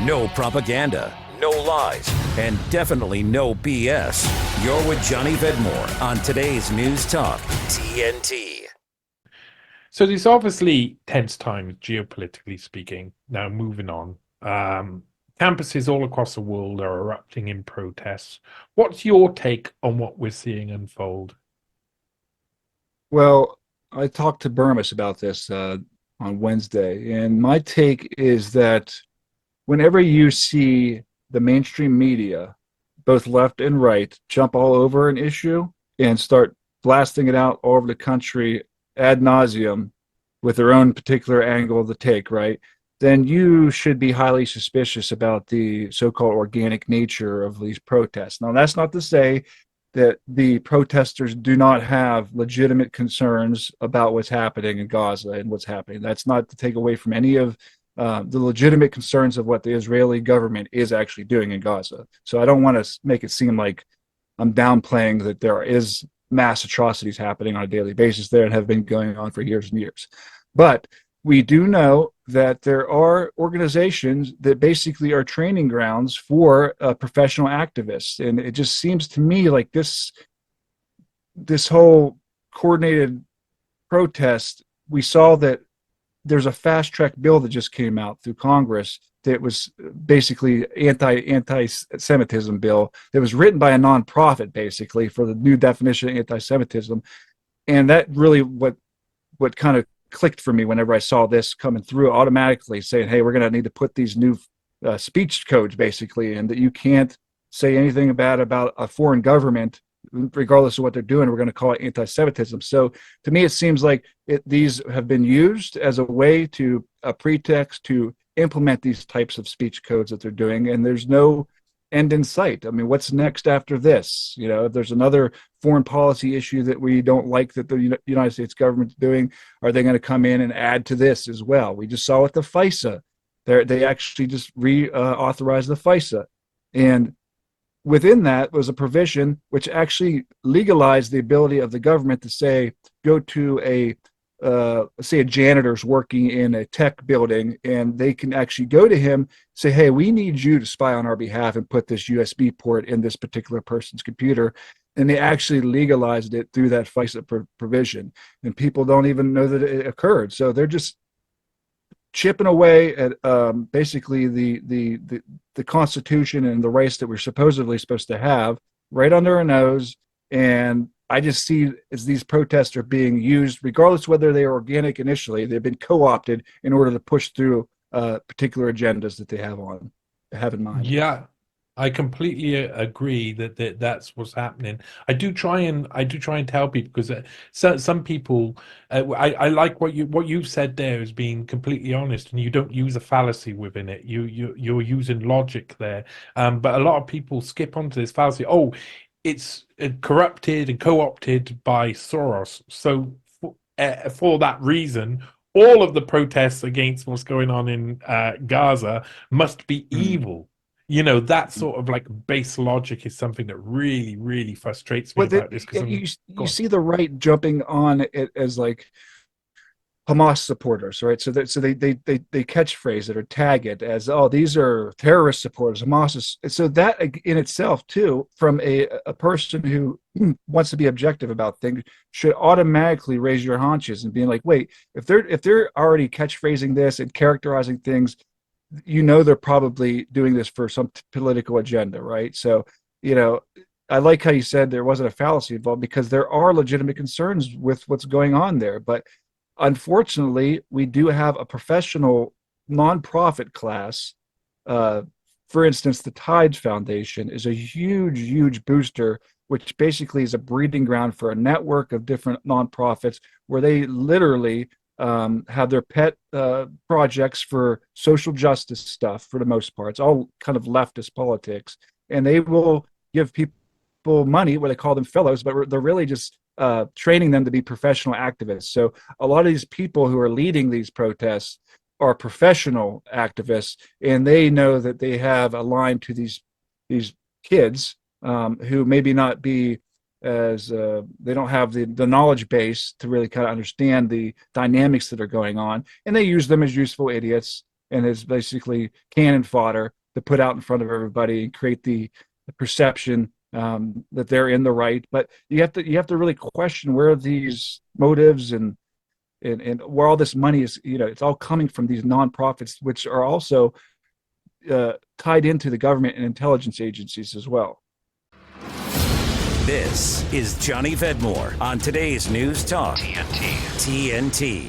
No propaganda, no lies, and definitely no BS. You're with Johnny Vedmore on today's News Talk, TNT. So there's obviously tense times, geopolitically speaking. Now, moving on. Campuses all across the world are erupting in protests. What's your take on what we're seeing unfold? Well, I talked to Burmis about this on Wednesday, and my take is that whenever you see the mainstream media, both left and right, jump all over an issue and start blasting it out all over the country ad nauseum with their own particular angle of the take, right? Then you should be highly suspicious about the so-called organic nature of these protests. Now, that's not to say that the protesters do not have legitimate concerns about what's happening in Gaza and what's happening. That's not to take away from any of the legitimate concerns of what the Israeli government is actually doing in Gaza. So I don't want to make it seem like I'm downplaying that there is mass atrocities happening on a daily basis there and have been going on for years and years. But we do know that there are organizations that basically are training grounds for professional activists, and it just seems to me like this whole coordinated protest. We saw that there's a fast track bill that just came out through Congress that was basically anti-Semitism bill that was written by a nonprofit basically for the new definition of anti-Semitism, and that really what kind of clicked for me whenever I saw this coming through automatically saying, hey, we're going to need to put these new speech codes basically, and that you can't say anything bad about a foreign government regardless of what they're doing. We're going to call it anti-Semitism. So to me, it seems like these have been used as a way to a pretext to implement these types of speech codes that they're doing, and there's no end in sight. I mean, what's next after this? You know, if there's another foreign policy issue that we don't like that the United States government's doing, are they going to come in and add to this as well? We just saw with the FISA. They actually just reauthorized the FISA. And within that was a provision which actually legalized the ability of the government to say, go to say a janitor's working in a tech building, and they can actually go to him, say, hey, we need you to spy on our behalf and put this USB port in this particular person's computer. And they actually legalized it through that FISA provision. And people don't even know that it occurred. So they're just chipping away at basically the Constitution and the rights that we're supposedly supposed to have right under our nose. And I just see as these protests are being used, regardless whether they are organic initially, they've been co-opted in order to push through particular agendas that they have in mind. Yeah, I completely agree that that's what's happening. I do try and tell people because some people, I like what you've said there as being completely honest, and you don't use a fallacy within it. You're using logic there. But a lot of people skip onto this fallacy. Oh, it's corrupted and co-opted by Soros. So for that reason, all of the protests against what's going on in Gaza must be Mm. evil. That sort of like base logic is something that really, really frustrates me But about this because you see the right jumping on it as like Hamas supporters, right? So they catchphrase it or tag it as, oh, these are terrorist supporters. Hamas is, so that in itself too, from a person who wants to be objective about things, should automatically raise your haunches and being like, wait, if they're already catchphrasing this and characterizing things, they're probably doing this for some political agenda, right? So you know. I like how you said there wasn't a fallacy involved because there are legitimate concerns with what's going on there. But unfortunately, we do have a professional nonprofit class. Uh, for instance, the Tides Foundation is a huge, huge booster, which basically is a breeding ground for a network of different nonprofits where they literally have their pet projects for social justice stuff for the most part. It's all kind of leftist politics. And they will give people money where they call them fellows, but they're really just training them to be professional activists. So a lot of these people who are leading these protests are professional activists, and they know that they have a line to these kids who maybe not be as they don't have the knowledge base to really kind of understand the dynamics that are going on, and they use them as useful idiots and as basically cannon fodder to put out in front of everybody and create the perception that they're in the right. But you have to really question where these motives and where all this money is. It's all coming from these nonprofits, which are also tied into the government and intelligence agencies as well. This is Johnny Vedmore on today's News Talk TNT.